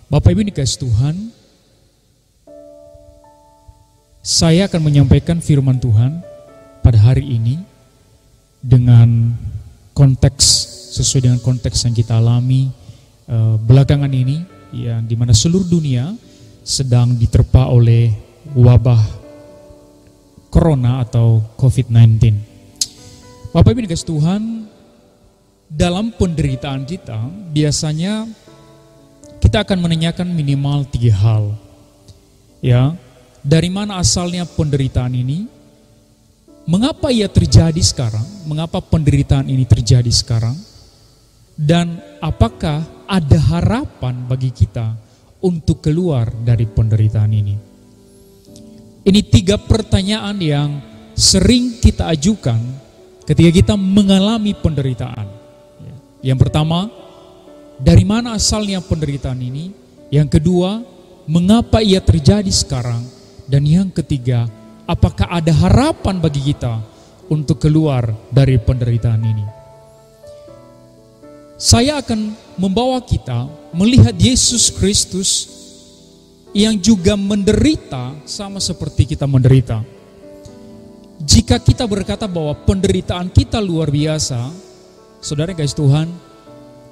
Bapak Ibu dikasih Tuhan, saya akan menyampaikan firman Tuhan pada hari ini dengan konteks sesuai dengan konteks yang kita alami belakangan ini, ya, di mana seluruh dunia sedang diterpa oleh wabah Corona atau COVID-19. Bapak Ibu dikasih Tuhan, dalam penderitaan kita biasanya kita akan menanyakan minimal 3 hal. Ya, dari mana asalnya penderitaan ini? Mengapa ia terjadi sekarang? Mengapa penderitaan ini terjadi sekarang? Dan apakah ada harapan bagi kita untuk keluar dari penderitaan ini? Ini 3 pertanyaan yang sering kita ajukan ketika kita mengalami penderitaan. Yang pertama, dari mana asalnya penderitaan ini? Yang kedua, mengapa ia terjadi sekarang? Dan yang ketiga, apakah ada harapan bagi kita untuk keluar dari penderitaan ini? Saya akan membawa kita melihat Yesus Kristus yang juga menderita sama seperti kita menderita. Jika kita berkata bahwa penderitaan kita luar biasa, saudara guys Tuhan,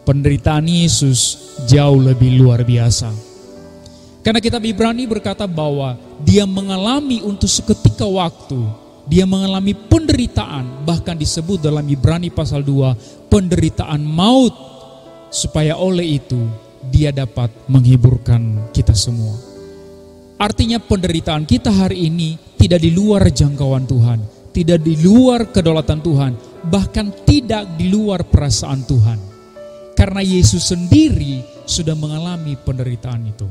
penderitaan Yesus jauh lebih luar biasa. Karena kitab Ibrani berkata bahwa dia mengalami untuk seketika waktu, dia mengalami penderitaan, bahkan disebut dalam Ibrani pasal 2, penderitaan maut, supaya oleh itu dia dapat menghiburkan kita semua. Artinya penderitaan kita hari ini tidak di luar jangkauan Tuhan, tidak di luar kedaulatan Tuhan, bahkan tidak di luar perasaan Tuhan. Karena Yesus sendiri sudah mengalami penderitaan itu.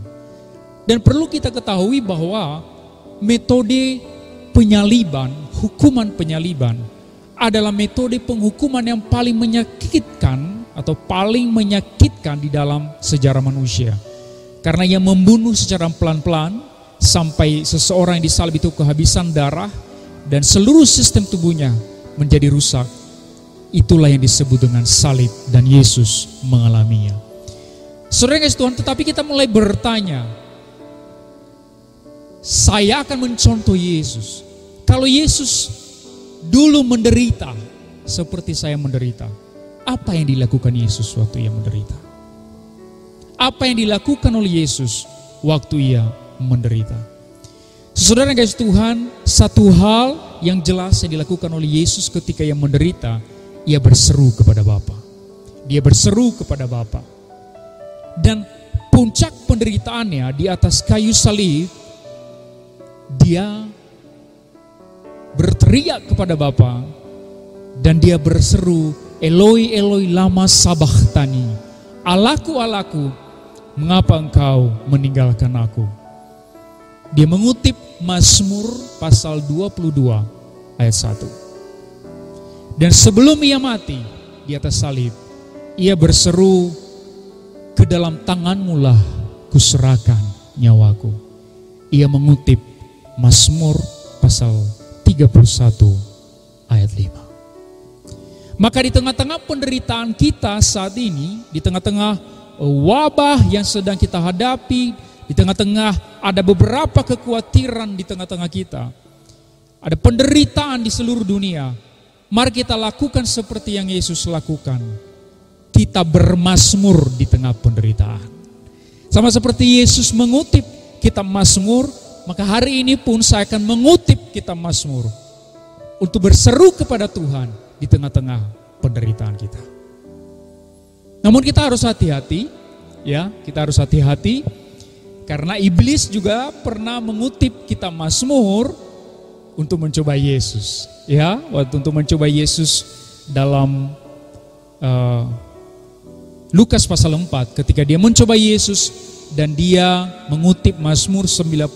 Dan perlu kita ketahui bahwa metode penyaliban, hukuman penyaliban adalah metode penghukuman yang paling menyakitkan atau paling menyakitkan di dalam sejarah manusia. Karena ia membunuh secara pelan-pelan sampai seseorang yang disalib itu kehabisan darah dan seluruh sistem tubuhnya menjadi rusak. Itulah yang disebut dengan salib dan Yesus mengalaminya. Saudara kasih Tuhan, tetapi kita mulai bertanya, saya akan mencontoh Yesus. Kalau Yesus dulu menderita seperti saya menderita, apa yang dilakukan Yesus waktu ia menderita? Apa yang dilakukan oleh Yesus waktu ia menderita? Saudara yang kasih Tuhan, satu hal yang jelas yang dilakukan oleh Yesus ketika ia menderita, ia berseru kepada Bapa. Dia berseru kepada Bapa. Dan puncak penderitaannya di atas kayu salib, dia berteriak kepada Bapa dan dia berseru, Eloi, Eloi, lama sabachthani. Allahku, Allahku, mengapa engkau meninggalkan aku? Dia mengutip Mazmur pasal 22 ayat 1. Dan sebelum ia mati di atas salib, ia berseru, ke dalam tanganmu lah kuserahkan nyawaku. Ia mengutip Mazmur pasal 31 ayat 5. Maka di tengah-tengah penderitaan kita saat ini, di tengah-tengah wabah yang sedang kita hadapi, di tengah-tengah ada beberapa kekhawatiran di tengah-tengah kita, ada penderitaan di seluruh dunia, mari kita lakukan seperti yang Yesus lakukan. Kita bermazmur di tengah penderitaan. Sama seperti Yesus mengutip kitab Mazmur, maka hari ini pun saya akan mengutip kitab Mazmur untuk berseru kepada Tuhan di tengah-tengah penderitaan kita. Namun kita harus hati-hati, ya, kita harus hati-hati karena iblis juga pernah mengutip kitab Mazmur untuk mencoba Yesus, ya, untuk mencoba Yesus dalam Lukas pasal 4 ketika dia mencoba Yesus dan dia mengutip Mazmur 91,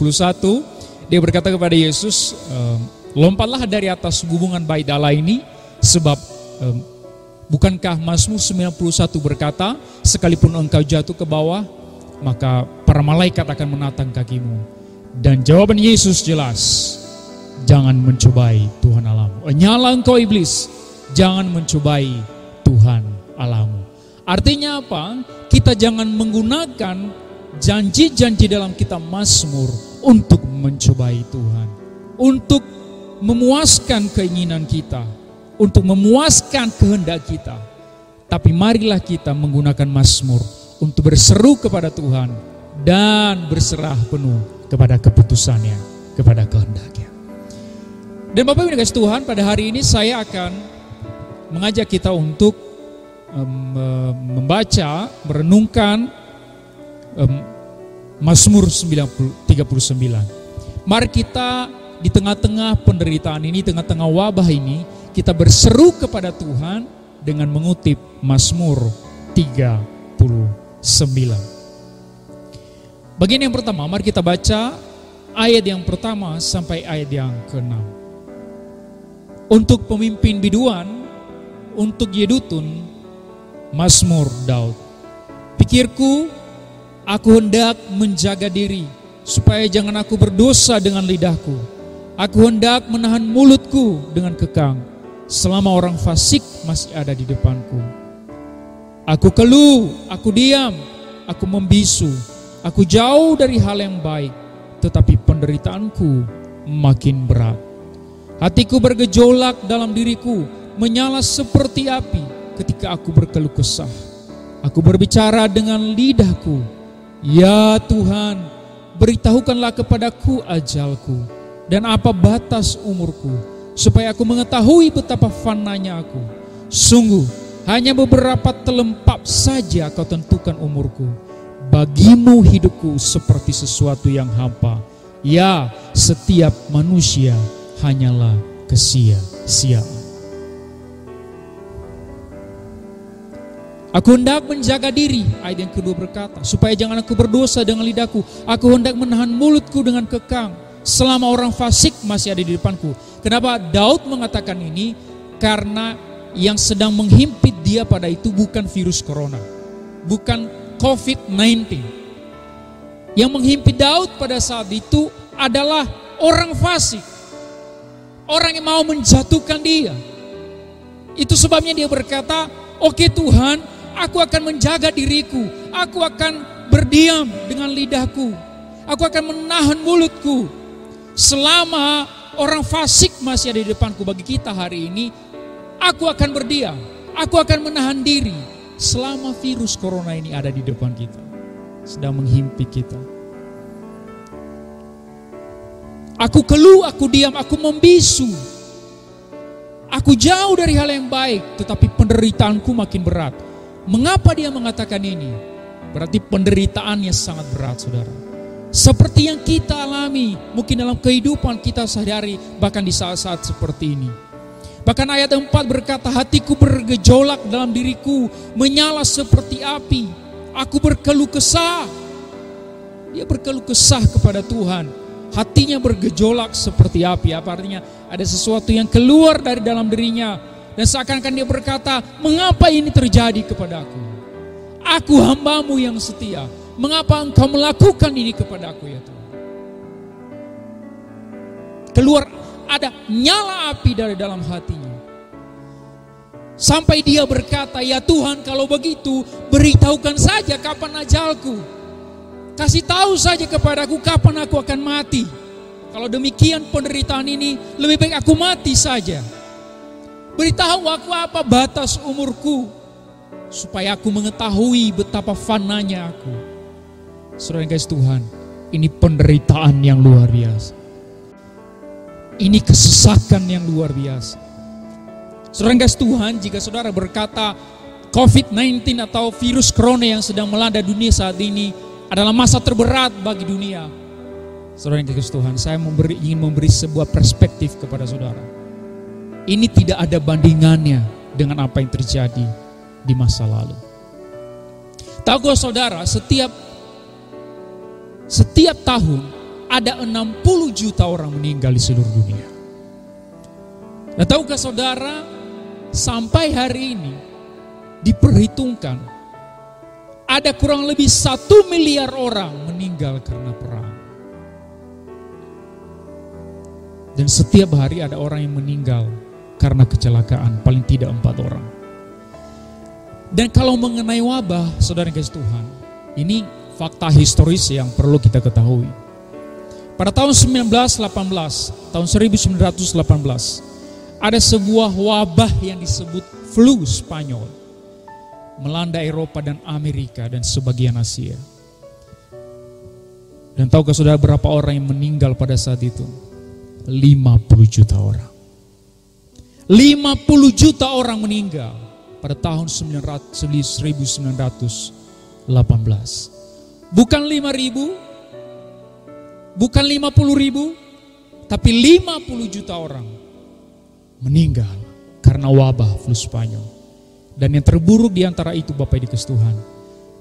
dia berkata kepada Yesus, lompatlah dari atas hubungan baik Allah ini, sebab bukankah Mazmur 91 berkata, sekalipun engkau jatuh ke bawah, maka para malaikat akan menatang kakimu. Dan jawaban Yesus jelas, jangan mencobai Tuhan Allahmu. Nyala engkau iblis, jangan mencobai Tuhan Allahmu. Artinya apa? Kita jangan menggunakan janji-janji dalam kitab Mazmur untuk mencobai Tuhan, untuk memuaskan keinginan kita, untuk memuaskan kehendak kita. Tapi marilah kita menggunakan Mazmur untuk berseru kepada Tuhan dan berserah penuh kepada keputusannya, kepada kehendaknya. Dan Bapak Ibu yang dikasihi Tuhan, pada hari ini saya akan mengajak kita untuk membaca, merenungkan Mazmur 39. Mari kita di tengah-tengah penderitaan ini, tengah-tengah wabah ini, kita berseru kepada Tuhan dengan mengutip Mazmur 39. Bagian yang pertama, mari kita baca ayat yang pertama sampai ayat yang ke-6. Untuk pemimpin biduan, untuk Yedutun, Mazmur Daud. Pikirku, aku hendak menjaga diri, supaya jangan aku berdosa dengan lidahku. Aku hendak menahan mulutku dengan kekang, selama orang fasik masih ada di depanku. Aku keluh, aku diam, aku membisu, aku jauh dari hal yang baik, tetapi penderitaanku makin berat. Hatiku bergejolak dalam diriku, menyala seperti api ketika aku berkeluh kesah. Aku berbicara dengan lidahku, ya Tuhan, beritahukanlah kepadaku ajalku dan apa batas umurku, supaya aku mengetahui betapa fananya aku. Sungguh, hanya beberapa telempap saja kau tentukan umurku. Bagimu hidupku seperti sesuatu yang hampa. Ya, setiap manusia hanyalah kesia-siaan. Aku hendak menjaga diri, ayat yang kedua berkata, supaya jangan aku berdosa dengan lidahku. Aku hendak menahan mulutku dengan kekang, selama orang fasik masih ada di depanku. Kenapa Daud mengatakan ini? Karena yang sedang menghimpit dia pada itu bukan virus corona, bukan COVID-19. Yang menghimpit Daud pada saat itu adalah orang fasik, orang yang mau menjatuhkan dia. Itu sebabnya dia berkata, oke Tuhan, aku akan menjaga diriku, aku akan berdiam dengan lidahku, aku akan menahan mulutku selama orang fasik masih ada di depanku. Bagi kita hari ini, aku akan berdiam, aku akan menahan diri selama virus corona ini ada di depan kita, sedang menghimpit kita. Aku keluh, aku diam, aku membisu, aku jauh dari hal yang baik, tetapi penderitaanku makin berat. Mengapa dia mengatakan ini? Berarti penderitaannya sangat berat, saudara. Seperti yang kita alami mungkin dalam kehidupan kita sehari-hari, bahkan di saat-saat seperti ini. Bahkan ayat 4 berkata, hatiku bergejolak dalam diriku, menyala seperti api. Aku berkeluh kesah. Dia berkeluh kesah kepada Tuhan. Hatinya bergejolak seperti api. Apa artinya? Ada sesuatu yang keluar dari dalam dirinya. Dan seakan-akan dia berkata, mengapa ini terjadi kepadaku? Aku hambamu yang setia. Mengapa engkau melakukan ini kepadaku ya Tuhan? Keluar, ada nyala api dari dalam hatinya. Sampai dia berkata, ya Tuhan, kalau begitu beritahukan saja kapan ajalku. Kasih tahu saja kepadaku kapan aku akan mati. Kalau demikian penderitaan ini, lebih baik aku mati saja. Beritahu aku apa batas umurku, supaya aku mengetahui betapa fananya aku. Saudara yang kasih Tuhan, ini penderitaan yang luar biasa. Ini kesesakan yang luar biasa. Saudara yang kasih Tuhan, jika saudara berkata COVID-19 atau virus corona yang sedang melanda dunia saat ini adalah masa terberat bagi dunia, saudara yang kasih Tuhan, saya ingin memberi sebuah perspektif kepada saudara. Ini tidak ada bandingannya dengan apa yang terjadi di masa lalu. Tahukah saudara, setiap tahun ada 60 juta orang meninggal di seluruh dunia. Dan tahukah saudara, sampai hari ini diperhitungkan ada kurang lebih 1 miliar orang meninggal karena perang. Dan setiap hari ada orang yang meninggal karena kecelakaan, paling tidak 4 orang. Dan kalau mengenai wabah, saudara yang kasih Tuhan, ini fakta historis yang perlu kita ketahui. Pada tahun 1918, ada sebuah wabah yang disebut flu Spanyol melanda Eropa dan Amerika dan sebagian Asia. Dan tahukah saudara berapa orang yang meninggal pada saat itu? 50 juta orang. 50 juta orang meninggal pada tahun 1918. Bukan 5.000, bukan 50.000, tapi 50 juta orang meninggal karena wabah flu Spanyol. Dan yang terburuk di antara itu, Bapak Ibu dikasih Tuhan,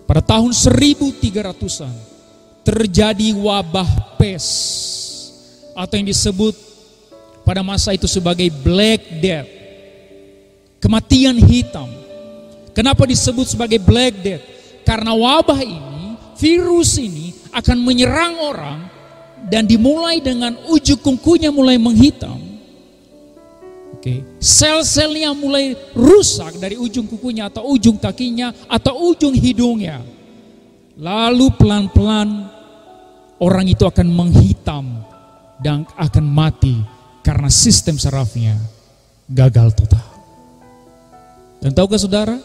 pada tahun 1300-an terjadi wabah pes atau yang disebut pada masa itu sebagai Black Death, kematian hitam. Kenapa disebut sebagai Black Death? Karena wabah ini, virus ini akan menyerang orang dan dimulai dengan ujung kukunya mulai menghitam. Sel-selnya mulai rusak dari ujung kukunya atau ujung kakinya atau ujung hidungnya. Lalu pelan-pelan orang itu akan menghitam dan akan mati karena sistem sarafnya gagal total. Dan tahukah saudara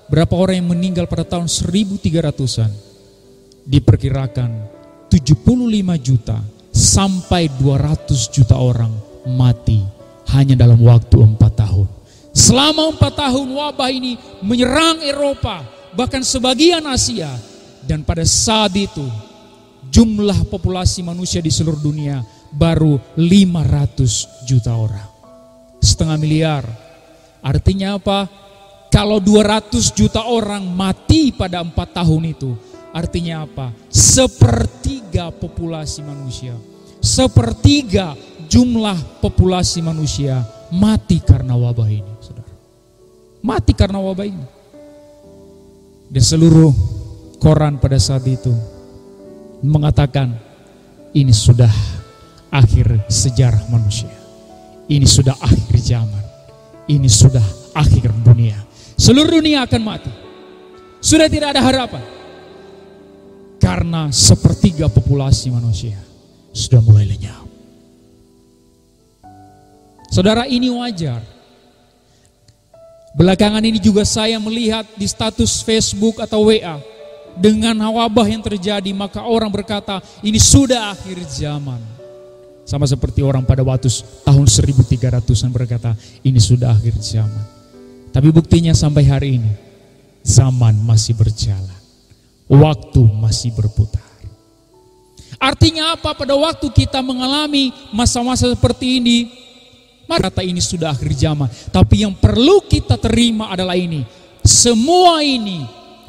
berapa orang yang meninggal pada tahun 1300-an? Diperkirakan 75 juta sampai 200 juta orang mati hanya dalam waktu 4 tahun. Selama 4 tahun wabah ini menyerang Eropa, bahkan sebagian Asia. Dan pada saat itu jumlah populasi manusia di seluruh dunia baru 500 juta orang. 0,5 miliar. Artinya apa? Kalau 200 juta orang mati pada 4 tahun itu, artinya apa? 1/3 populasi manusia. 1/3 jumlah populasi manusia mati karena wabah ini, saudara. Mati karena wabah ini. Dan seluruh koran pada saat itu mengatakan ini sudah akhir sejarah manusia. Ini sudah akhir zaman. Ini sudah akhir dunia. Seluruh dunia akan mati. Sudah tidak ada harapan. Karena 1/3 populasi manusia sudah mulai lenyap. Saudara, ini wajar. Belakangan ini juga saya melihat di status Facebook atau WA, dengan wabah yang terjadi, maka orang berkata ini sudah akhir zaman. Sama seperti orang pada waktu tahun 1300-an berkata ini sudah akhir zaman. Tapi buktinya sampai hari ini zaman masih berjalan, waktu masih berputar. Artinya apa? Pada waktu kita mengalami masa-masa seperti ini, kata ini sudah akhir zaman. Tapi yang perlu kita terima adalah ini. Semua ini,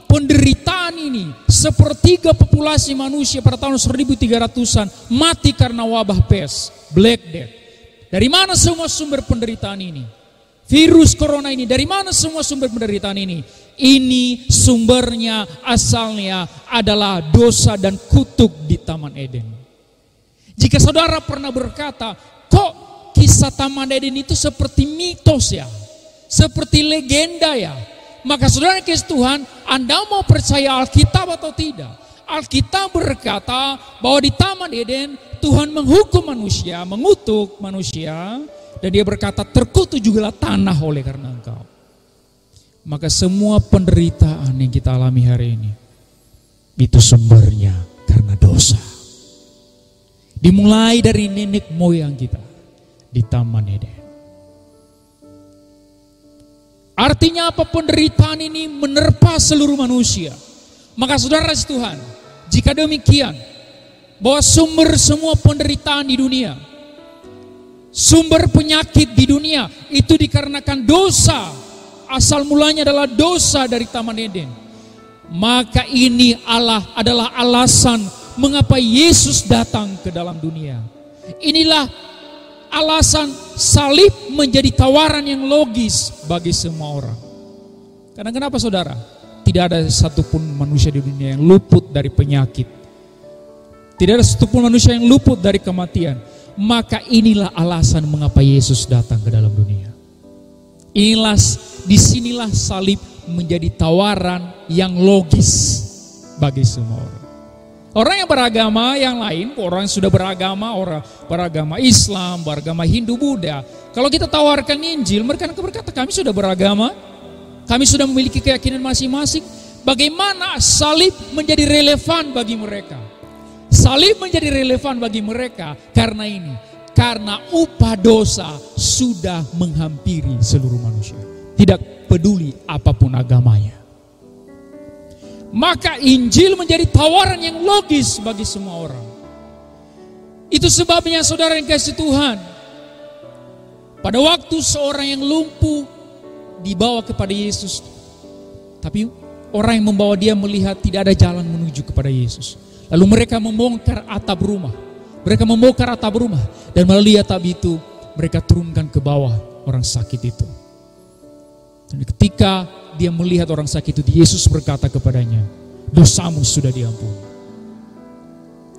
penderitaan ini, 1/3 populasi manusia pada tahun 1300-an mati karena wabah pes, Black Death. Dari mana semua sumber penderitaan ini? Virus corona ini, dari mana semua sumber penderitaan ini? Ini sumbernya, asalnya adalah dosa dan kutuk di Taman Eden. Jika saudara pernah berkata, kok kisah Taman Eden itu seperti mitos ya, seperti legenda ya, maka saudara kasih Tuhan, Anda mau percaya Alkitab atau tidak? Alkitab berkata bahwa di Taman Eden Tuhan menghukum manusia, mengutuk manusia, dan dia berkata terkutuk jugalah tanah oleh karena engkau. Maka semua penderitaan yang kita alami hari ini itu sumbernya karena dosa. Dimulai dari nenek moyang kita di Taman Eden. Artinya apa? Penderitaan ini menerpa seluruh manusia. Maka saudara Tuhan, jika demikian, bahwa sumber semua penderitaan di dunia, sumber penyakit di dunia itu dikarenakan dosa, asal mulanya adalah dosa dari Taman Eden. Maka ini adalah alasan mengapa Yesus datang ke dalam dunia. Inilah alasan salib menjadi tawaran yang logis bagi semua orang. Karena kenapa saudara? Tidak ada satupun manusia di dunia yang luput dari penyakit. Tidak ada satupun manusia yang luput dari kematian. Maka inilah alasan mengapa Yesus datang ke dalam dunia. Disinilah salib menjadi tawaran yang logis bagi semua orang. Orang yang beragama yang lain, orang yang sudah beragama, orang beragama Islam, beragama Hindu, Buddha. Kalau kita tawarkan Injil, mereka berkata kami sudah beragama, kami sudah memiliki keyakinan masing-masing. Bagaimana salib menjadi relevan bagi mereka? Salib menjadi relevan bagi mereka karena ini. Karena upah dosa sudah menghampiri seluruh manusia. Tidak peduli apapun agamanya. Maka Injil menjadi tawaran yang logis bagi semua orang. Itu sebabnya saudara yang kasih Tuhan, pada waktu seorang yang lumpuh dibawa kepada Yesus, tapi orang yang membawa dia melihat tidak ada jalan menuju kepada Yesus. Lalu mereka membongkar atap rumah. Mereka membongkar atap rumah dan melalui atap itu mereka turunkan ke bawah orang sakit itu. Dan ketika dia melihat orang sakit itu, Yesus berkata kepadanya, dosamu sudah diampuni.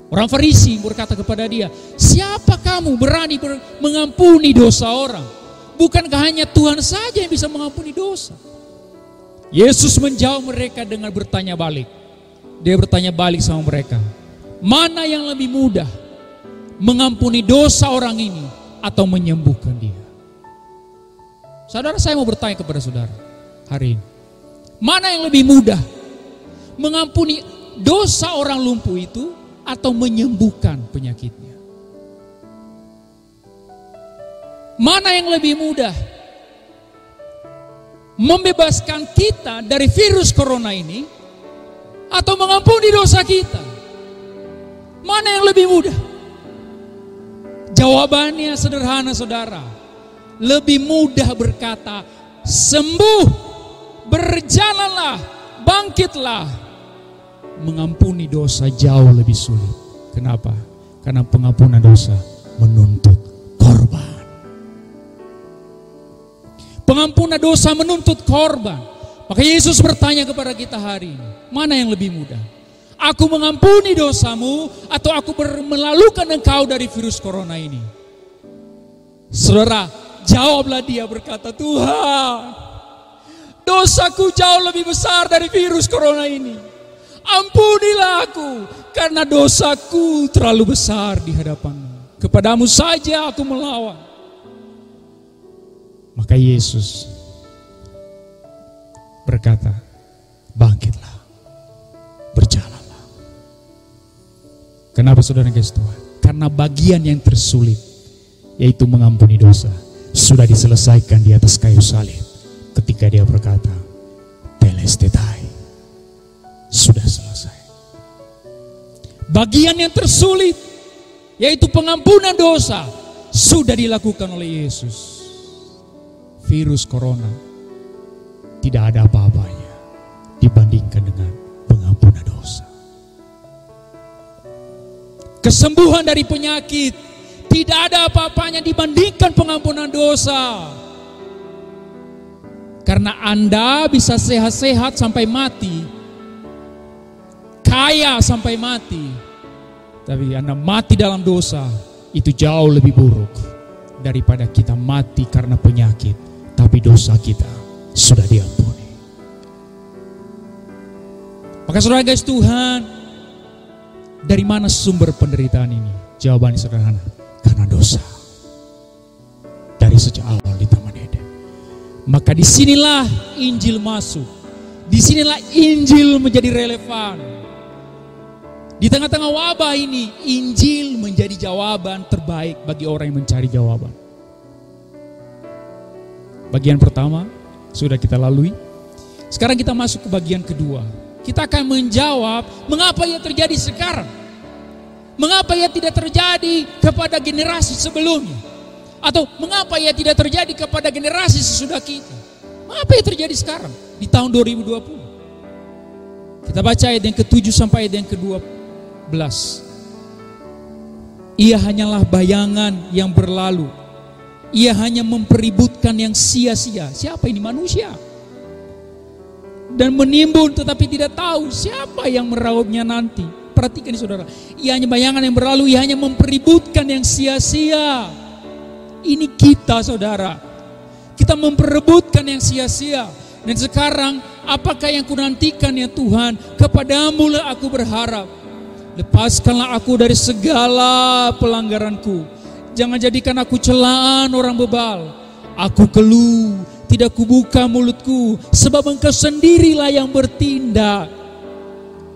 Orang Farisi berkata kepada dia, siapa kamu berani mengampuni dosa orang? Bukankah hanya Tuhan saja yang bisa mengampuni dosa? Yesus menjawab mereka dengan bertanya balik. Dia bertanya balik sama mereka, mana yang lebih mudah, mengampuni dosa orang ini atau menyembuhkan dia? Saudara, saya mau bertanya kepada saudara hari ini, mana yang lebih mudah, mengampuni dosa orang lumpuh itu atau menyembuhkan penyakitnya? Mana yang lebih mudah, membebaskan kita dari virus corona ini atau mengampuni dosa kita? Mana yang lebih mudah? Jawabannya sederhana saudara. Lebih mudah berkata, sembuh, berjalanlah, bangkitlah. Mengampuni dosa jauh lebih sulit. Kenapa? Karena pengampunan dosa menuntut korban. Pengampunan dosa menuntut korban. Maka Yesus bertanya kepada kita hari ini, mana yang lebih mudah? Aku mengampuni dosamu atau aku melalukan engkau dari virus corona ini? Saudara, jawablah dia berkata, Tuhan, dosaku jauh lebih besar dari virus corona ini. Ampunilah aku karena dosaku terlalu besar di hadapanmu. Kepadamu saja aku melawan. Maka Yesus berkata, bangkitlah, berjalanlah. Kenapa saudara kasih Tuhan? Karena bagian yang tersulit, yaitu mengampuni dosa, sudah diselesaikan di atas kayu salib. Ketika dia berkata, telestetai, sudah selesai. Bagian yang tersulit, yaitu pengampunan dosa, sudah dilakukan oleh Yesus. Virus corona tidak ada apa-apanya dibandingkan dengan pengampunan dosa. Kesembuhan dari penyakit tidak ada apa-apanya dibandingkan pengampunan dosa. Karena Anda bisa sehat-sehat sampai mati, kaya sampai mati, tapi Anda mati dalam dosa, itu jauh lebih buruk daripada kita mati karena penyakit, tapi dosa kita sudah diampuni. Maka saudara guys, Tuhan, dari mana sumber penderitaan ini? Jawabannya sederhana, karena dosa. Dari sejak awal di Taman Eden. Maka disinilah Injil masuk. Disinilah Injil menjadi relevan. Di tengah-tengah wabah ini, Injil menjadi jawaban terbaik bagi orang yang mencari jawaban. Bagian pertama sudah kita lalui. Sekarang kita masuk ke bagian kedua. Kita akan menjawab mengapa ia terjadi sekarang. Mengapa ia tidak terjadi kepada generasi sebelumnya. Atau mengapa ia tidak terjadi kepada generasi sesudah kita. Mengapa ia terjadi sekarang di tahun 2020. Kita baca ayat yang ke-7 sampai ayat yang ke-12. Ia hanyalah bayangan yang berlalu. Ia hanya mempeributkan yang sia-sia. Siapa ini? Manusia. Dan menimbun tetapi tidak tahu siapa yang merauapnya nanti. Perhatikan saudara. Ia hanya bayangan yang berlalu. Ia hanya mempeributkan yang sia-sia. Ini kita saudara. Kita memperebutkan yang sia-sia. Dan sekarang apakah yang kunantikan ya Tuhan? Kepadamu lah aku berharap. lepaskanlah aku dari segala pelanggaranku. Jangan jadikan aku celaan orang bebal. Aku keluh, tidak kubuka mulutku, sebab Engkau sendirilah yang bertindak.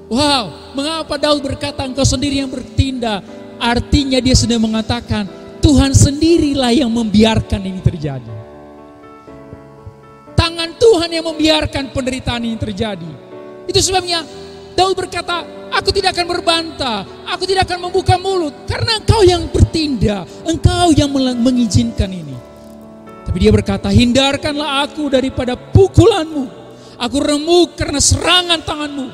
Wow, mengapa Daud berkata Engkau sendiri yang bertindak? Artinya dia sedang mengatakan Tuhan sendirilah yang membiarkan ini terjadi. Tangan Tuhan yang membiarkan penderitaan ini terjadi. Itu sebabnya Daud berkata, aku tidak akan berbantah, aku tidak akan membuka mulut, karena Engkau yang bertindak, Engkau yang mengizinkan ini. Tapi dia berkata, hindarkanlah aku daripada pukulanmu, aku remuk karena serangan tanganmu.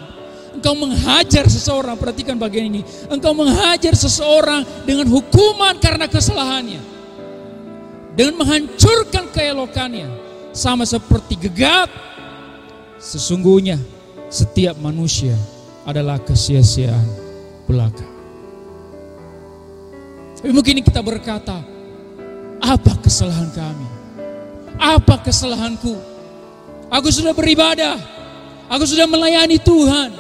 Engkau menghajar seseorang, perhatikan bagian ini, Engkau menghajar seseorang dengan hukuman karena kesalahannya, dengan menghancurkan keelokannya, sama seperti gegat. Sesungguhnya setiap manusia adalah kesia-siaan belaka. Tapi mungkin kita berkata, apa kesalahan kami? Apa kesalahanku? Aku sudah beribadah, aku sudah melayani Tuhan.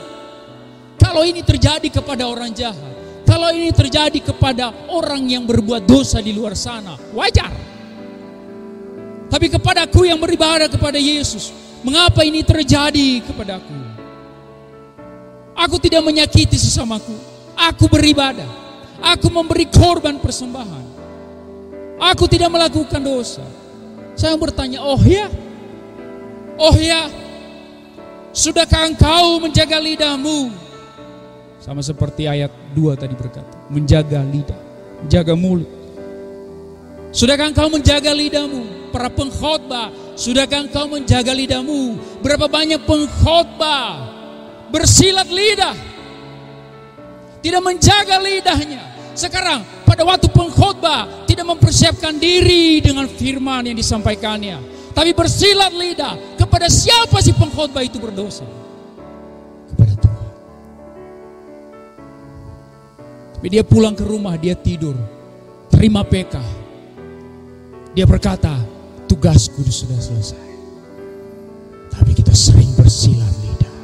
Kalau ini terjadi kepada orang jahat, kalau ini terjadi kepada orang yang berbuat dosa di luar sana, wajar. Tapi kepadaku yang beribadah kepada Yesus, mengapa ini terjadi kepadaku? Aku tidak menyakiti sesamaku. Aku beribadah. Aku memberi korban persembahan. Aku tidak melakukan dosa. Saya bertanya, oh ya? Sudahkah engkau menjaga lidahmu? Sama seperti ayat 2 tadi berkata, menjaga lidah, menjaga mulut. Sudahkah engkau menjaga lidahmu? Para pengkhotbah, sudahkah engkau menjaga lidahmu? Berapa banyak pengkhotbah bersilat lidah, tidak menjaga lidahnya. Sekarang pada waktu pengkhotbah tidak mempersiapkan diri dengan firman yang disampaikannya, tapi bersilat lidah. Kepada siapa sih pengkhotbah itu berdosa? Kepada Tuhan. Tapi dia pulang ke rumah, dia tidur, terima PK. Dia berkata, tugasku sudah selesai. Tapi kita sering bersilat lidah.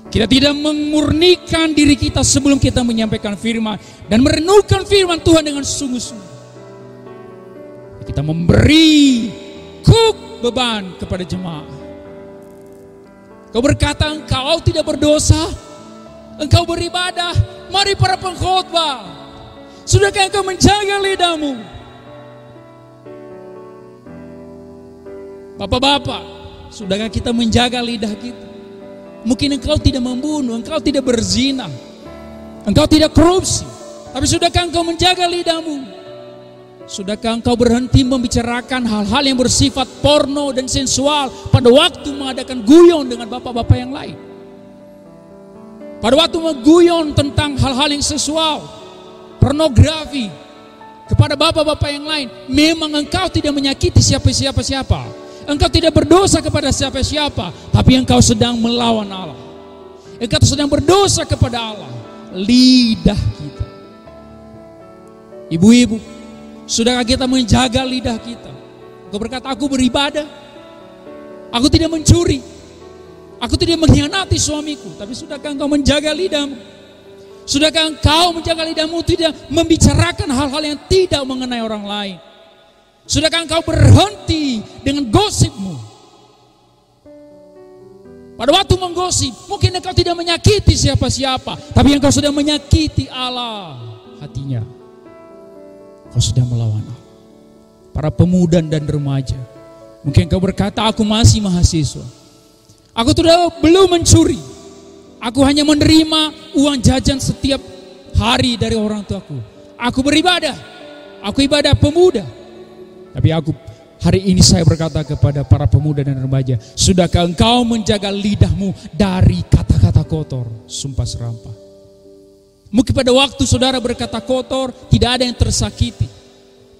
Kita tidak memurnikan diri kita sebelum kita menyampaikan firman dan merenungkan firman Tuhan dengan sungguh-sungguh. Kita memberi beban kepada jemaah. Kau berkata engkau tidak berdosa, engkau beribadah. Mari para pengkhotbah, sudahkah engkau menjaga lidahmu? Bapak-bapak, sudahkah kita menjaga lidah kita? Mungkin engkau tidak membunuh, engkau tidak berzina, engkau tidak korupsi, tapi sudahkah engkau menjaga lidahmu? Sudahkah engkau berhenti membicarakan hal-hal yang bersifat porno dan sensual pada waktu mengadakan guyon dengan bapak-bapak yang lain? Pada waktu mengguyon tentang hal-hal yang seksual, pornografi kepada bapak-bapak yang lain, memang engkau tidak menyakiti siapa-siapa. Engkau tidak berdosa kepada siapa-siapa, tapi engkau sedang melawan Allah. Engkau sedang berdosa kepada Allah. Lidah kita. Ibu-ibu, sudahkah kita menjaga lidah kita? Engkau berkata, aku beribadah, aku tidak mencuri, aku tidak mengkhianati suamiku. Tapi sudahkah engkau menjaga lidahmu? Sudahkah engkau menjaga lidahmu tidak membicarakan hal-hal yang tidak mengenai orang lain? Sudahkah engkau berhenti dengan gosipmu? Pada waktu menggosip, mungkin engkau tidak menyakiti siapa-siapa, tapi engkau sudah menyakiti Allah hatinya. Engkau sudah melawan Allah. Para pemuda dan remaja, mungkin engkau berkata, aku masih mahasiswa, aku belum mencuri, aku hanya menerima uang jajan setiap hari dari orang tuaku. Aku beribadah, aku ibadah pemuda. Tapi hari ini saya berkata kepada para pemuda dan remaja, sudahkah engkau menjaga lidahmu dari kata-kata kotor, sumpah serampah? Mungkin pada waktu saudara berkata kotor, tidak ada yang tersakiti,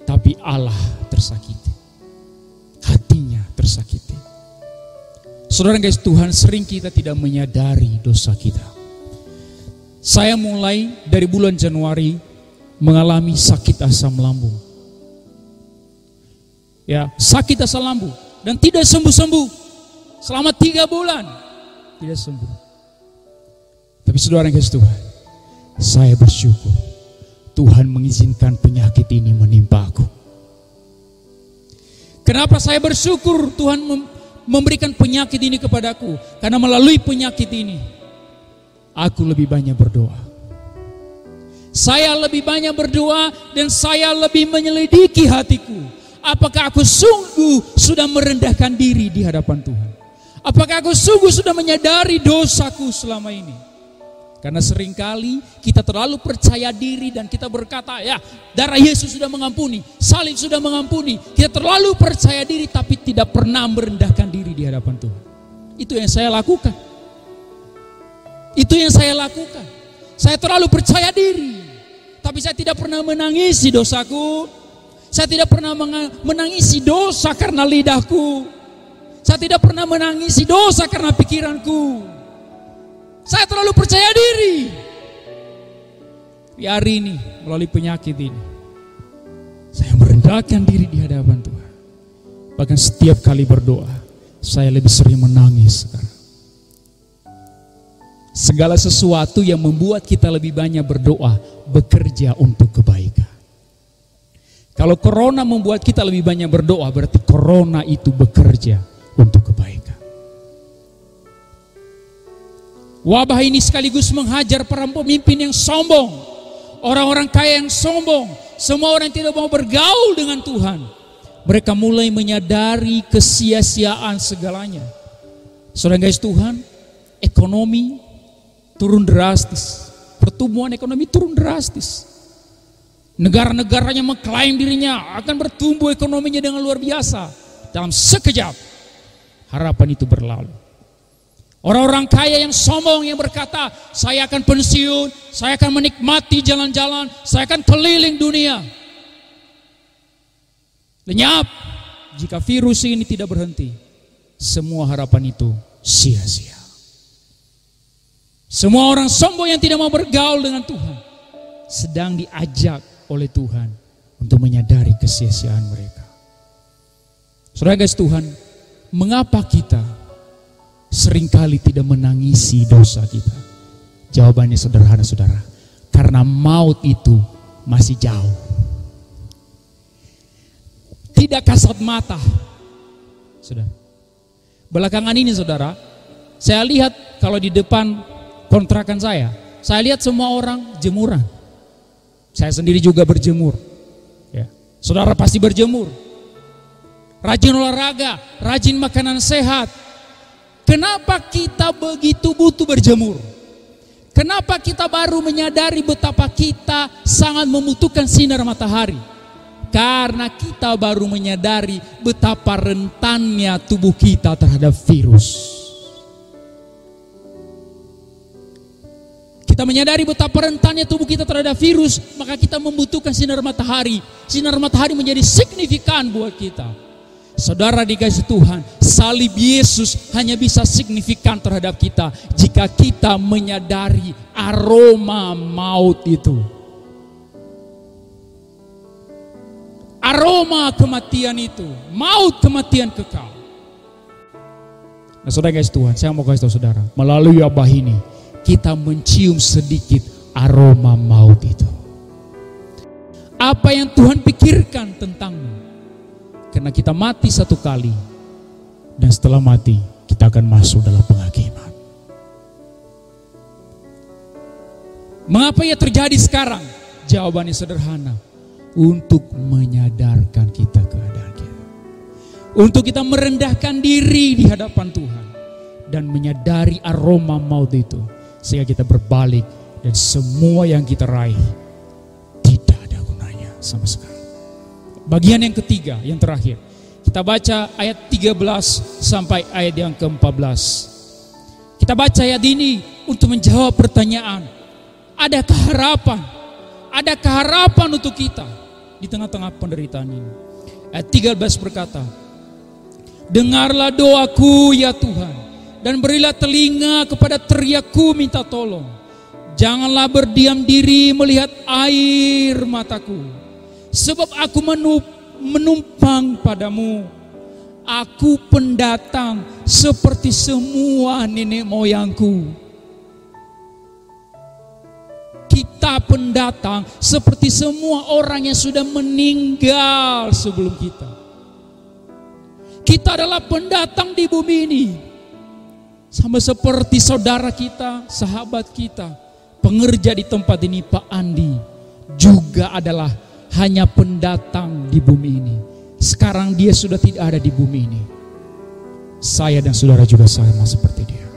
tapi Allah tersakiti, hatinya tersakiti. Saudara guys, Tuhan sering kita tidak menyadari dosa kita. Saya mulai dari bulan Januari mengalami sakit asam lambung. Ya, sakit asam lambung dan tidak sembuh-sembuh selama 3 bulan, tidak sembuh. Tapi saudara yang kasih Tuhan, Saya bersyukur Tuhan mengizinkan penyakit ini menimpa aku. Kenapa saya bersyukur Tuhan memberikan penyakit ini kepadaku? Karena melalui penyakit ini aku lebih banyak berdoa. Saya lebih banyak berdoa dan saya lebih menyelidiki hatiku. Apakah aku sungguh sudah merendahkan diri di hadapan Tuhan? Apakah aku sungguh sudah menyadari dosaku selama ini? Karena seringkali kita terlalu percaya diri dan kita berkata, ya darah Yesus sudah mengampuni, salib sudah mengampuni. Kita terlalu percaya diri tapi tidak pernah merendahkan diri di hadapan Tuhan. Itu yang saya lakukan. Itu yang saya lakukan. Saya terlalu percaya diri, tapi saya tidak pernah menangisi dosaku. Saya tidak pernah menangisi dosa karena lidahku. Saya tidak pernah menangisi dosa karena pikiranku. Saya terlalu percaya diri. Di hari ini, melalui penyakit ini, saya merendahkan diri di hadapan Tuhan. Bahkan setiap kali berdoa, saya lebih sering menangis sekarang. Segala sesuatu yang membuat kita lebih banyak berdoa, bekerja untuk kebaikan. Kalau corona membuat kita lebih banyak berdoa, berarti corona itu bekerja untuk kebaikan. Wabah ini sekaligus menghajar para pemimpin yang sombong, orang-orang kaya yang sombong, semua orang yang tidak mau bergaul dengan Tuhan. Mereka mulai menyadari kesia-siaan segalanya. Saudara guys, Tuhan, ekonomi turun drastis, pertumbuhan ekonomi turun drastis. Negara-negaranya mengklaim dirinya akan bertumbuh ekonominya dengan luar biasa. Dalam sekejap, harapan itu berlalu. Orang-orang kaya yang sombong yang berkata, saya akan pensiun, saya akan menikmati jalan-jalan, saya akan keliling dunia. Lenyap, jika virus ini tidak berhenti, semua harapan itu sia-sia. Semua orang sombong yang tidak mau bergaul dengan Tuhan sedang diajak oleh Tuhan untuk menyadari kesia-siaan mereka. Saudara guys, Tuhan, mengapa kita seringkali tidak menangisi dosa kita? Jawabannya sederhana, saudara. Karena maut itu masih jauh. Tidak kasat mata. Saudara, belakangan ini saudara, saya lihat kalau di depan kontrakan saya lihat semua orang jemuran. Saya sendiri juga berjemur. Ya. Saudara pasti berjemur. Rajin olahraga, rajin makanan sehat. Kenapa kita begitu butuh berjemur? Kenapa kita baru menyadari betapa kita sangat membutuhkan sinar matahari? Karena kita baru menyadari betapa rentannya tubuh kita terhadap virus. Kita menyadari betapa rentannya tubuh kita terhadap virus, maka kita membutuhkan sinar matahari. Sinar matahari menjadi signifikan buat kita. Saudara dikasih Tuhan, salib Yesus hanya bisa signifikan terhadap kita jika kita menyadari aroma maut itu. Aroma kematian itu, maut kematian kekal. Nah saudara guys Tuhan, saya mau kasih tahu saudara, melalui wabah ini kita mencium sedikit aroma maut itu. Apa yang Tuhan pikirkan tentangmu? Karena kita mati satu kali, dan setelah mati kita akan masuk dalam penghakiman. Mengapa ia terjadi sekarang? Jawabannya sederhana, untuk menyadarkan kita keadaan kita, untuk kita merendahkan diri di hadapan Tuhan dan menyadari aroma maut itu, sehingga kita berbalik dan semua yang kita raih tidak ada gunanya sama sekali. Bagian yang ketiga, yang terakhir, kita baca ayat 13 sampai ayat yang ke-14. Kita baca ayat ini untuk menjawab pertanyaan, adakah harapan? Adakah harapan untuk kita di tengah-tengah penderitaan ini? Ayat 13 berkata, dengarlah doaku ya Tuhan, dan berilah telinga kepada teriakku minta tolong. Janganlah berdiam diri melihat air mataku. Sebab aku menumpang padamu. Aku pendatang seperti semua nenek moyangku. Kita pendatang seperti semua orang yang sudah meninggal sebelum kita. Kita adalah pendatang di bumi ini. Sama seperti saudara kita, sahabat kita, pengerja di tempat ini, Pak Andi, juga adalah hanya pendatang di bumi ini. Sekarang dia sudah tidak ada di bumi ini. Saya dan saudara juga sama seperti dia.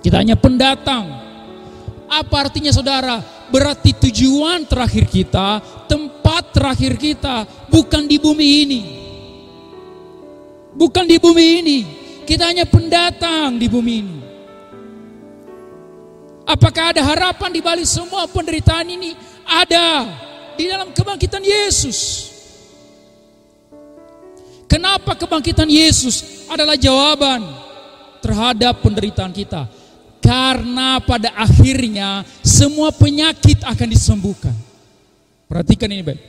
Kita hanya pendatang. Apa artinya saudara? Berarti tujuan terakhir kita, tempat terakhir kita bukan di bumi ini. Bukan di bumi ini. Kita hanya pendatang di bumi ini. Apakah ada harapan di balik semua penderitaan ini? Ada. Di dalam kebangkitan Yesus. Kenapa kebangkitan Yesus adalah jawaban terhadap penderitaan kita? Karena pada akhirnya semua penyakit akan disembuhkan. Perhatikan ini baik.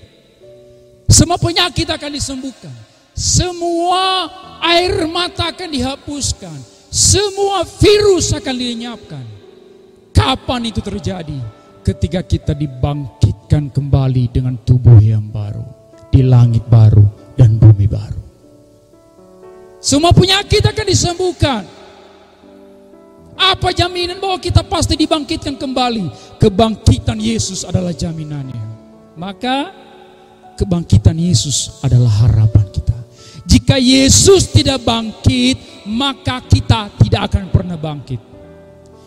Semua penyakit akan disembuhkan. Semua air mata akan dihapuskan. Semua virus akan dilenyapkan. Kapan itu terjadi? Ketika kita dibangkitkan kembali dengan tubuh yang baru, di langit baru dan bumi baru. Semua penyakit akan disembuhkan. Apa jaminan bahwa kita pasti dibangkitkan kembali? Kebangkitan Yesus adalah jaminannya. Maka kebangkitan Yesus adalah harapan kita. Jika Yesus tidak bangkit, maka kita tidak akan pernah bangkit.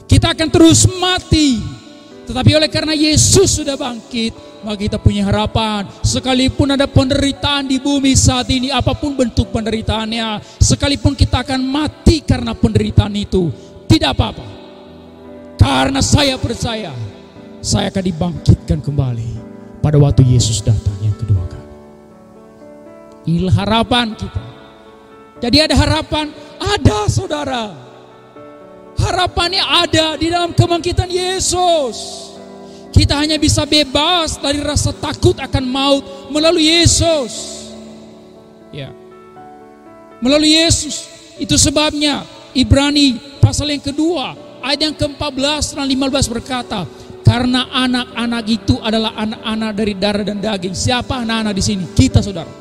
Kita akan terus mati. Tetapi oleh karena Yesus sudah bangkit, maka kita punya harapan. Sekalipun ada penderitaan di bumi saat ini, apapun bentuk penderitaannya, sekalipun kita akan mati karena penderitaan itu, tidak apa-apa. Karena saya percaya, saya akan dibangkitkan kembali pada waktu Yesus datang yang kedua kali. Inilah harapan kita. Jadi ada harapan, ada saudara. Harapannya ada di dalam kebangkitan Yesus. Kita hanya bisa bebas dari rasa takut akan maut melalui Yesus. Ya. Melalui Yesus. Itu sebabnya Ibrani pasal yang kedua, ayat yang ke-14 dan 15 berkata, karena anak-anak itu adalah anak-anak dari darah dan daging. Siapa anak-anak di sini? Kita saudara.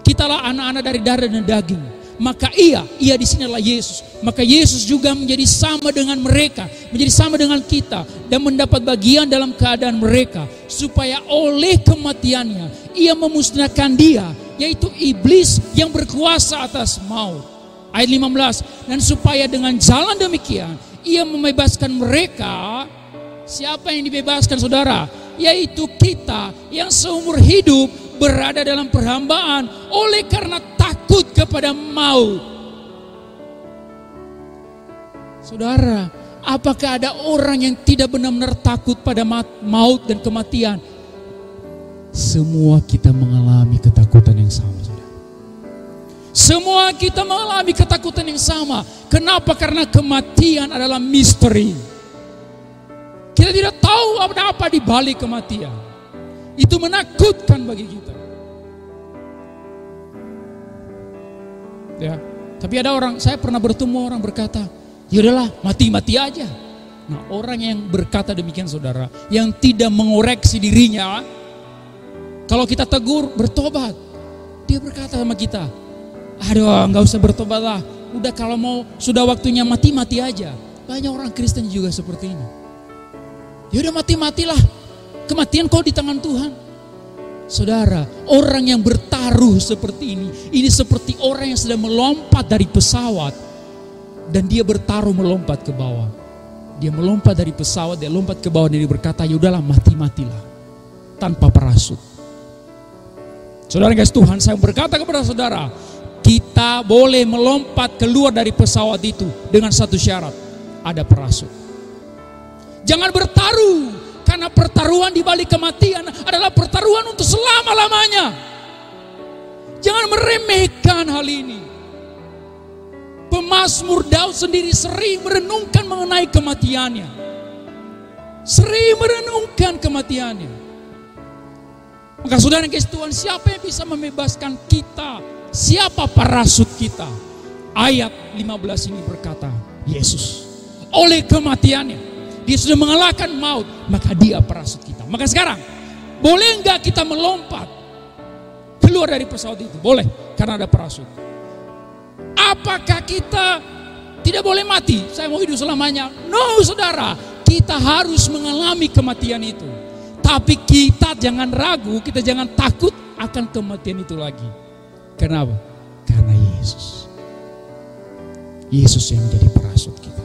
Kitalah anak-anak dari darah dan daging. Maka ia di sini adalah Yesus. Maka Yesus juga menjadi sama dengan mereka, menjadi sama dengan kita dan mendapat bagian dalam keadaan mereka, supaya oleh kematiannya ia memusnahkan dia, yaitu iblis yang berkuasa atas maut. Ayat 15, dan supaya dengan jalan demikian ia membebaskan mereka. Siapa yang dibebaskan saudara? Yaitu kita yang seumur hidup berada dalam perhambaan oleh karena takut kepada maut. Saudara, apakah ada orang yang tidak benar-benar takut pada maut dan kematian? Semua kita mengalami ketakutan yang sama, saudara. Semua kita mengalami ketakutan yang sama. Kenapa? Karena kematian adalah misteri. Kita tidak tahu apa di balik kematian. Itu menakutkan bagi kita. Ya, tapi ada orang, saya pernah bertemu orang berkata, yaudahlah mati-mati aja. Nah, orang yang berkata demikian saudara, yang tidak mengoreksi dirinya, kalau kita tegur, bertobat. Dia berkata sama kita, aduh gak usah bertobat lah, udah kalau mau sudah waktunya mati-mati aja. Banyak orang Kristen juga seperti ini. Ya udah mati-matilah, kematian kau di tangan Tuhan. Saudara, orang yang bertaruh seperti ini seperti orang yang sedang melompat dari pesawat dan dia bertaruh melompat ke bawah. Dia melompat dari pesawat, dia lompat ke bawah dan dia berkata, ya udahlah mati-matilah tanpa parasut. Saudara guys, Tuhan saya berkata kepada saudara, kita boleh melompat keluar dari pesawat itu dengan satu syarat, ada parasut. Jangan bertaruh, karena pertaruhan di balik kematian adalah pertaruhan untuk selama-lamanya. Jangan meremehkan hal ini. Pemazmur Daud sendiri sering merenungkan mengenai kematiannya. Sering merenungkan kematiannya. Maka saudara yang kasih Tuhan, siapa yang bisa membebaskan kita? Siapa parasut kita? Ayat 15 ini berkata, Yesus. Oleh kematiannya. dia sudah mengalahkan maut, maka dia parasut kita. Maka sekarang, boleh enggak kita melompat keluar dari pesawat itu? Boleh, karena ada parasut. Apakah kita tidak boleh mati? Saya mau hidup selamanya. No, saudara, kita harus mengalami kematian itu. Tapi kita jangan ragu, kita jangan takut akan kematian itu lagi. Kenapa? Karena Yesus. Yesus yang menjadi parasut kita.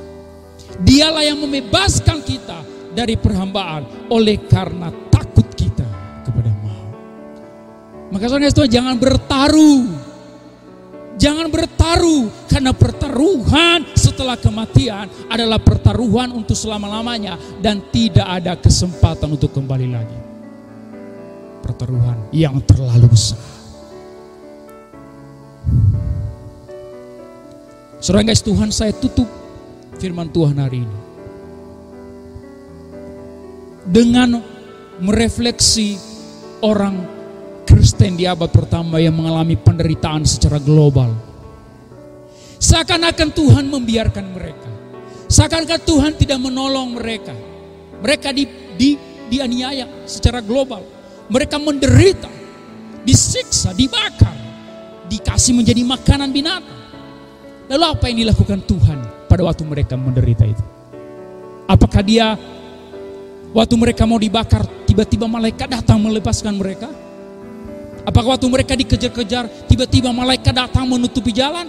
Dialah yang membebaskan kita dari perhambaan oleh karena takut kita kepada maut. Maka saudara, jangan bertaruh. Jangan bertaruh, karena pertaruhan setelah kematian adalah pertaruhan untuk selama-lamanya dan tidak ada kesempatan untuk kembali lagi. Pertaruhan yang terlalu besar. Saudara guys, Tuhan, saya tutup firman Tuhan hari ini dengan merefleksi orang Kristen di abad pertama yang mengalami penderitaan secara global. Seakan-akan Tuhan membiarkan mereka. Seakan-akan Tuhan tidak menolong mereka. Mereka dianiaya secara global. Mereka menderita, disiksa, dibakar, dikasih menjadi makanan binatang. Lalu apa yang dilakukan Tuhan pada waktu mereka menderita itu? Apakah dia waktu mereka mau dibakar, tiba-tiba malaikat datang melepaskan mereka? Apakah waktu mereka dikejar-kejar, tiba-tiba malaikat datang menutupi jalan?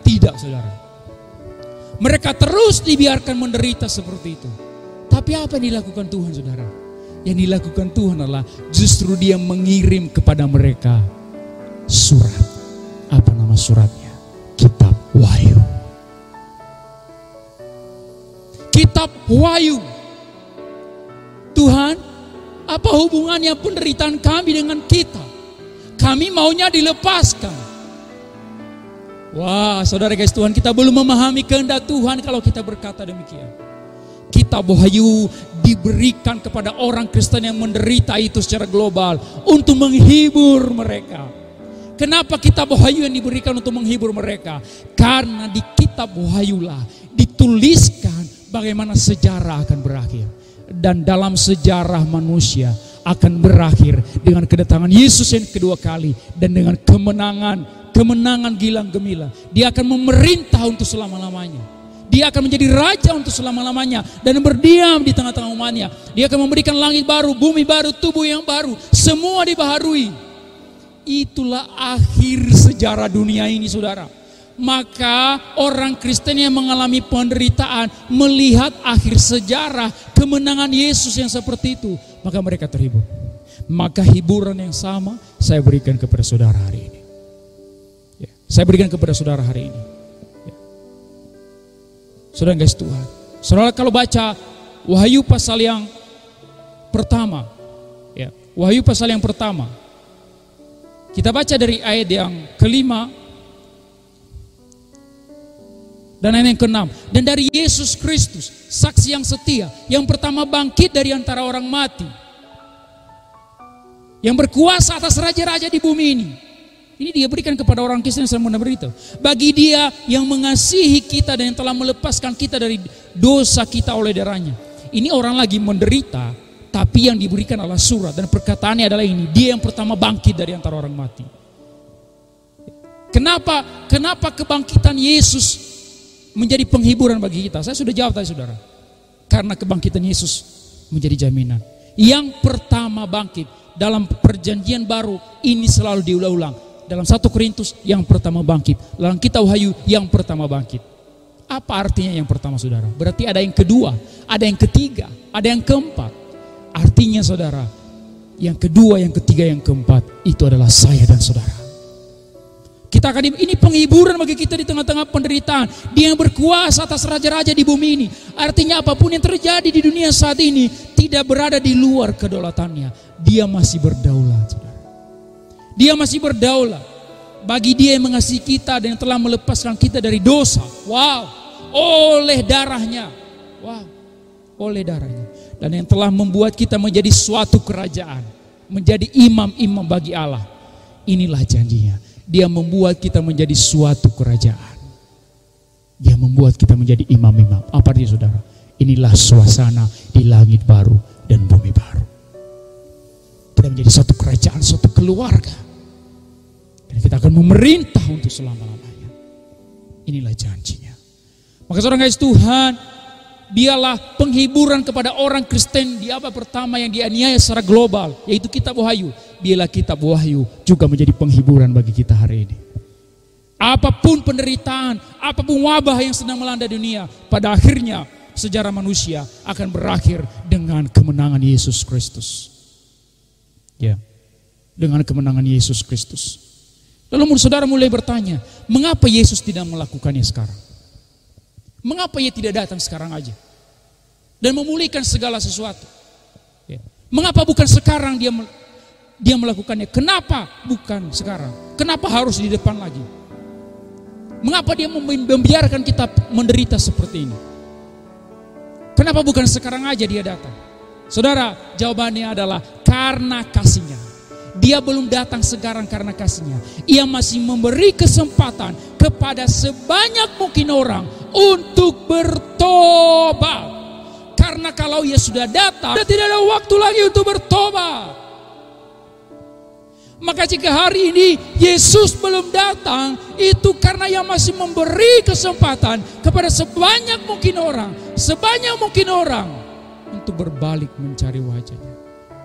Tidak, saudara. Mereka terus dibiarkan menderita seperti itu. Tapi apa yang dilakukan Tuhan, saudara? Yang dilakukan Tuhan adalah justru Dia mengirim kepada mereka surat. Apa nama suratnya? Kitab Wahyu. Kitab Wahyu. Tuhan, apa hubungannya penderitaan kami dengan kita? Kami maunya dilepaskan. Wah, saudara guys, Tuhan, kita belum memahami kehendak Tuhan kalau kita berkata demikian. Kitab Wahyu diberikan kepada orang Kristen yang menderita itu secara global untuk menghibur mereka. Kenapa kitab Wahyu yang diberikan untuk menghibur mereka? Karena di kitab Wahyulah dituliskan bagaimana sejarah akan berakhir. Dan dalam sejarah manusia akan berakhir dengan kedatangan Yesus yang kedua kali dan dengan kemenangan gilang gemilang. Dia akan memerintah untuk selama-lamanya. Dia akan menjadi raja untuk selama-lamanya dan berdiam di tengah-tengah umatnya. Dia akan memberikan langit baru, bumi baru, tubuh yang baru, semua dibaharui. Itulah akhir sejarah dunia ini, saudara. Maka orang Kristen yang mengalami penderitaan melihat akhir sejarah kemenangan Yesus yang seperti itu, maka mereka terhibur. Maka hiburan yang sama saya berikan kepada saudara hari ini. Ya, saya berikan kepada saudara hari ini. Ya. Saudara guys, Tuhan, saudara kalau baca Wahyu pasal yang pertama, ya, Wahyu pasal yang pertama, kita baca dari ayat yang kelima dan ayat yang keenam. Dan dari Yesus Kristus, saksi yang setia, yang pertama bangkit dari antara orang mati, yang berkuasa atas raja-raja di bumi ini. Ini dia berikan kepada orang Kristen yang sedang menderita. Bagi Dia yang mengasihi kita dan yang telah melepaskan kita dari dosa kita oleh darahnya. Ini orang lagi menderita, tapi yang diberikan adalah surat. Dan perkataannya adalah ini, Dia yang pertama bangkit dari antara orang mati. Kenapa kebangkitan Yesus menjadi penghiburan bagi kita? Saya sudah jawab tadi, saudara. Karena kebangkitan Yesus menjadi jaminan. Yang pertama bangkit dalam perjanjian baru ini selalu diulang-ulang. Dalam 1 Korintus yang pertama bangkit, dalam kitab Wahyu yang pertama bangkit. Apa artinya yang pertama, saudara? Berarti ada yang kedua, ada yang ketiga, ada yang keempat. Artinya, saudara, yang kedua, yang ketiga, yang keempat itu adalah saya dan saudara. Kita akan ini penghiburan bagi kita di tengah-tengah penderitaan. Dia yang berkuasa atas raja-raja di bumi ini. Artinya apapun yang terjadi di dunia saat ini tidak berada di luar kedaulatannya. Dia masih berdaulat, saudara. Dia masih berdaulat. Bagi Dia yang mengasihi kita dan yang telah melepaskan kita dari dosa. Wow, oleh darahnya. Wow, oleh darahnya. Dan yang telah membuat kita menjadi suatu kerajaan, menjadi imam-imam bagi Allah. Inilah janjinya. Dia membuat kita menjadi suatu kerajaan. Dia membuat kita menjadi imam-imam. Apa artinya, saudara? inilah suasana di langit baru dan bumi baru. Kita menjadi satu kerajaan, satu keluarga. Dan kita akan memerintah untuk selama-lamanya. Inilah janjinya. Maka saudara guys, Tuhan, biarlah penghiburan kepada orang Kristen di abad pertama yang dianiaya secara global, yaitu kitab Wahyu. Biarlah kitab Wahyu juga menjadi penghiburan bagi kita hari ini. Apapun penderitaan, apapun wabah yang sedang melanda dunia, pada akhirnya sejarah manusia akan berakhir dengan kemenangan Yesus Kristus. Ya, dengan kemenangan Yesus Kristus. Lalu saudara mulai bertanya, mengapa Yesus tidak melakukannya sekarang? Mengapa ia tidak datang sekarang aja dan memulihkan segala sesuatu? Ya. Mengapa bukan sekarang dia melakukannya? Kenapa bukan sekarang? Kenapa harus di depan lagi? Mengapa dia membiarkan kita menderita seperti ini? Kenapa bukan sekarang aja dia datang? Saudara, jawabannya adalah karena kasihnya. Dia belum datang sekarang karena kasihnya. Ia masih memberi kesempatan kepada sebanyak mungkin orang untuk bertobat. Karena kalau ia sudah datang, tidak ada waktu lagi untuk bertobat. Maka jika hari ini Yesus belum datang, itu karena ia masih memberi kesempatan kepada sebanyak mungkin orang untuk berbalik mencari wajahnya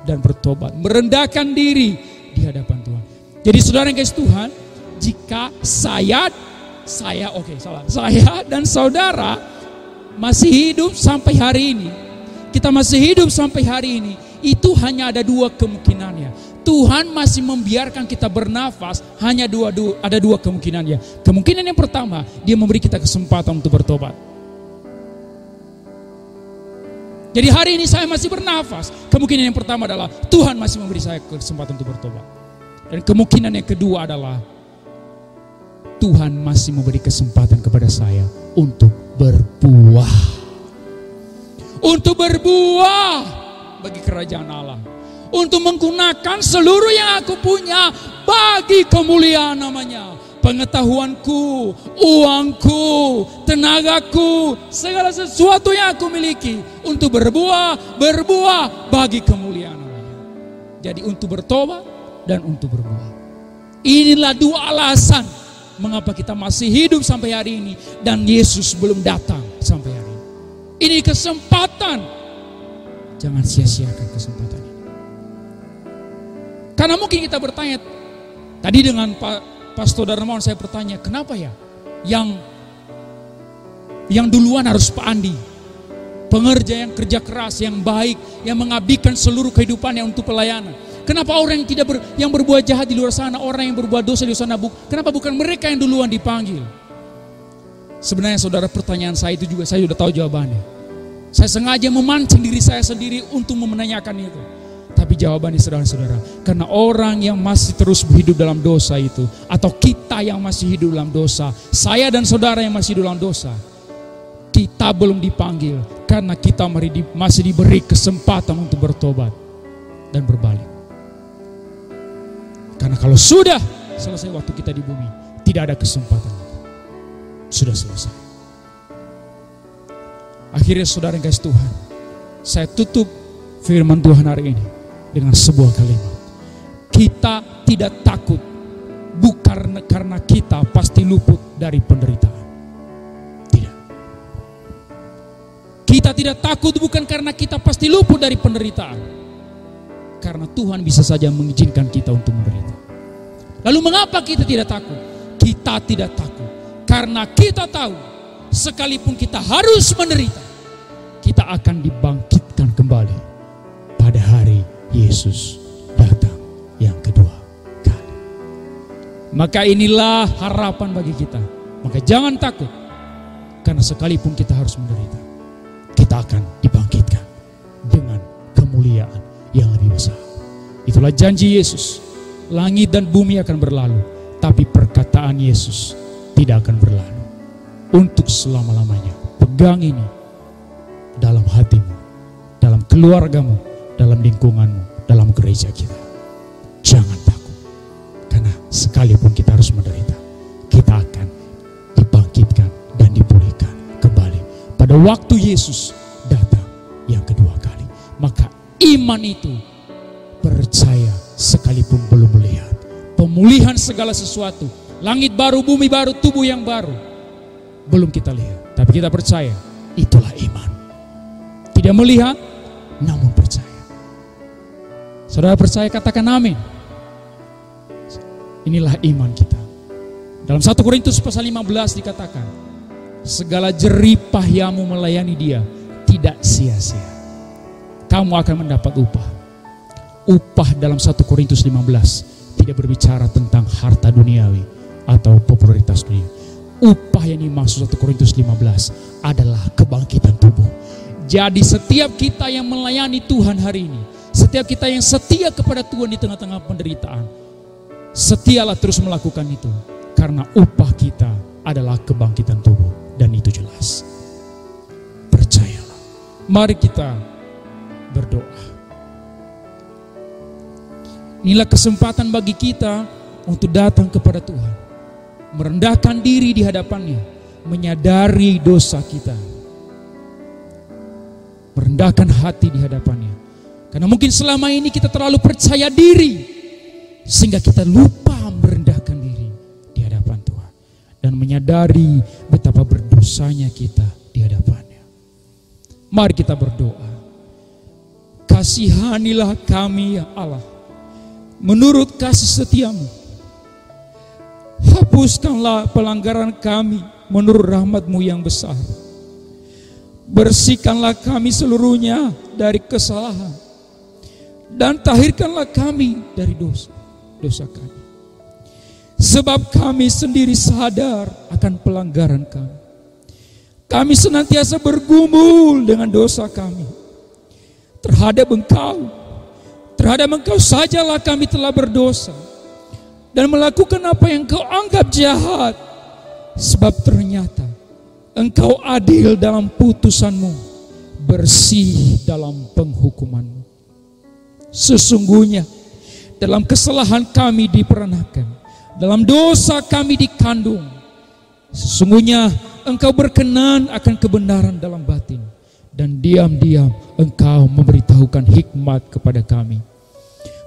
dan bertobat, merendahkan diri di hadapan Tuhan. Jadi saudara yang kasih Tuhan, jika saya dan saudara masih hidup sampai hari ini, kita masih hidup sampai hari ini, itu hanya ada dua kemungkinannya. Tuhan masih membiarkan kita bernafas, ada dua kemungkinannya. Kemungkinan yang pertama, dia memberi kita kesempatan untuk bertobat. Jadi hari ini saya masih bernafas. Kemungkinan yang pertama adalah Tuhan masih memberi saya kesempatan untuk bertobat. Dan kemungkinan yang kedua adalah Tuhan masih memberi kesempatan kepada saya untuk berbuah. Untuk berbuah bagi kerajaan Allah. Untuk menggunakan seluruh yang aku punya bagi kemuliaan namanya. Pengetahuanku, uangku, tenagaku, segala sesuatu yang aku miliki untuk berbuah bagi kemuliaan namanya. Jadi untuk bertobat dan untuk berbuah. Inilah dua alasan mengapa kita masih hidup sampai hari ini dan Yesus belum datang sampai hari ini. Ini kesempatan. Jangan sia-siakan kesempatan ini. Karena mungkin kita bertanya, tadi dengan Pastor Darmawan saya bertanya, kenapa ya yang duluan harus Pak Andi, pengerja yang kerja keras, yang baik, yang mengabdikan seluruh kehidupannya untuk pelayanan. Kenapa orang yang berbuat jahat di luar sana, orang yang berbuat dosa di luar sana, kenapa bukan mereka yang duluan dipanggil? Sebenarnya saudara, pertanyaan saya itu juga saya sudah tahu jawabannya. Saya sengaja memancing diri saya sendiri untuk menanyakan itu. Tapi jawabannya saudara-saudara, karena orang yang masih terus hidup dalam dosa itu, atau kita yang masih hidup dalam dosa, saya dan saudara yang masih hidup dalam dosa, kita belum dipanggil karena kita masih diberi kesempatan untuk bertobat dan berbalik. Karena kalau sudah selesai waktu kita di bumi, tidak ada kesempatan lagi. Sudah selesai. Akhirnya saudara yang kasih Tuhan, saya tutup firman Tuhan hari ini dengan sebuah kalimat. Kita tidak takut bukan karena kita pasti luput dari penderitaan. Tidak. Kita tidak takut bukan karena kita pasti luput dari penderitaan. Karena Tuhan bisa saja mengizinkan kita untuk menderita. Lalu mengapa kita tidak takut? Kita tidak takut karena kita tahu sekalipun kita harus menderita, kita akan dibangkitkan kembali pada hari Yesus datang yang kedua kali. Maka inilah harapan bagi kita. Maka jangan takut, karena sekalipun kita harus menderita, kita akan dibangkitkan dengan kemuliaan yang lebih besar. Itulah janji Yesus. Langit dan bumi akan berlalu, tapi perkataan Yesus tidak akan berlalu untuk selama-lamanya. Pegang ini dalam hatimu, dalam keluargamu, dalam lingkunganmu, dalam gereja kita. Jangan takut, karena sekalipun kita harus menderita, kita akan dibangkitkan dan dipulihkan kembali pada waktu Yesus iman itu percaya sekalipun belum melihat. Pemulihan segala sesuatu, langit baru, bumi baru, tubuh yang baru, belum kita lihat, tapi kita percaya. Itulah iman. Tidak melihat, namun percaya. Saudara percaya, katakan amin. Inilah iman kita. Dalam 1 Korintus pasal 15 dikatakan, segala jerih payahmu melayani Dia tidak sia-sia. Kamu akan mendapat upah. Upah dalam 1 Korintus 15 tidak berbicara tentang harta duniawi atau popularitas dunia. Upah yang dimaksud 1 Korintus 15 adalah kebangkitan tubuh. Jadi setiap kita yang melayani Tuhan hari ini, setiap kita yang setia kepada Tuhan di tengah-tengah penderitaan, setialah terus melakukan itu. Karena upah kita adalah kebangkitan tubuh. Dan itu jelas. Percayalah. Mari kita berdoa. Inilah kesempatan bagi kita untuk datang kepada Tuhan, merendahkan diri di hadapannya, menyadari dosa kita, merendahkan hati di hadapannya. Karena mungkin selama ini kita terlalu percaya diri, sehingga kita lupa merendahkan diri di hadapan Tuhan, dan menyadari betapa berdosanya kita di hadapannya. Mari kita berdoa. Kasihanilah kami ya Allah, menurut kasih setiamu. Hapuskanlah pelanggaran kami menurut rahmat-Mu yang besar. Bersihkanlah kami seluruhnya dari kesalahan, dan tahirkanlah kami dari dosa kami. Sebab kami sendiri sadar akan pelanggaran kami. Kami senantiasa bergumul dengan dosa kami. Terhadap Engkau sajalah kami telah berdosa dan melakukan apa yang Engkau anggap jahat. Sebab ternyata Engkau adil dalam putusan-Mu, bersih dalam penghukuman-Mu. Sesungguhnya dalam kesalahan kami diperanakkan, dalam dosa kami dikandung. Sesungguhnya Engkau berkenan akan kebenaran dalam batin, dan diam-diam Engkau memberitahukan hikmat kepada kami.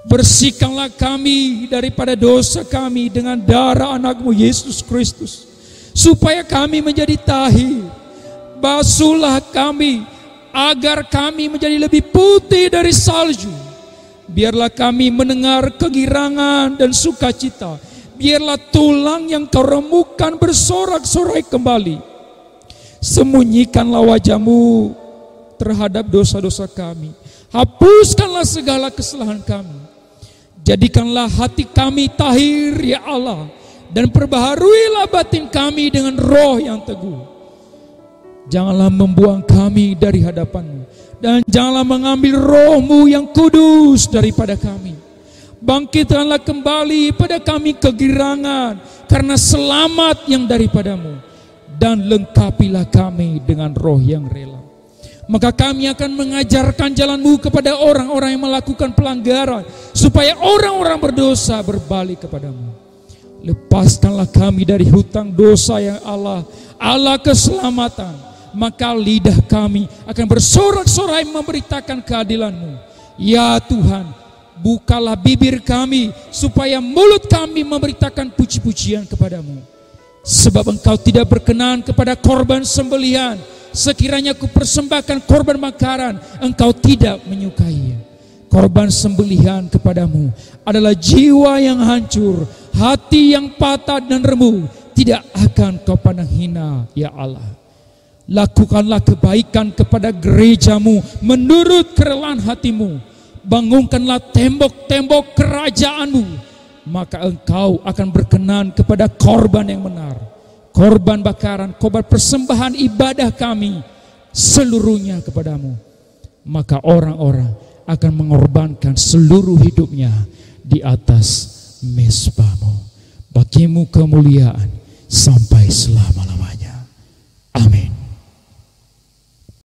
Bersihkanlah kami daripada dosa kami dengan darah anak-Mu Yesus Kristus, supaya kami menjadi tahir. Basuhlah kami agar kami menjadi lebih putih dari salju. Biarlah kami mendengar kegirangan dan sukacita. Biarlah tulang yang Kau remukkan bersorak-sorai kembali. Sembunyikanlah wajah-Mu terhadap dosa-dosa kami. Hapuskanlah segala kesalahan kami. Jadikanlah hati kami tahir ya Allah, dan perbaharuilah batin kami dengan roh yang teguh. Janganlah membuang kami dari hadapan-Mu, dan janganlah mengambil roh-Mu yang kudus daripada kami. Bangkitkanlah kembali pada kami kegirangan karena selamat yang daripada-Mu, dan lengkapilah kami dengan roh yang rela. Maka kami akan mengajarkan jalan-Mu kepada orang-orang yang melakukan pelanggaran, supaya orang-orang berdosa berbalik kepada-Mu. Lepaskanlah kami dari hutang dosa yang Allah keselamatan. Maka lidah kami akan bersorak-sorai memberitakan keadilan-Mu. Ya Tuhan, bukalah bibir kami, supaya mulut kami memberitakan puji-pujian kepada-Mu. Sebab Engkau tidak berkenan kepada korban sembelihan. Sekiranya ku persembahkan korban bakaran, Engkau tidak menyukainya. Korban sembelihan kepadamu adalah jiwa yang hancur, hati yang patah dan remuk. Tidak akan Kau pandang hina, ya Allah. Lakukanlah kebaikan kepada gereja-Mu menurut kerelaan hati-Mu. Bangunkanlah tembok-tembok kerajaan-Mu, maka Engkau akan berkenan kepada korban yang benar. Korban bakaran, korban persembahan ibadah kami seluruhnya kepadamu. Maka orang-orang akan mengorbankan seluruh hidupnya di atas mezbah-Mu. Bagi-Mu kemuliaan sampai selama-lamanya. Amin.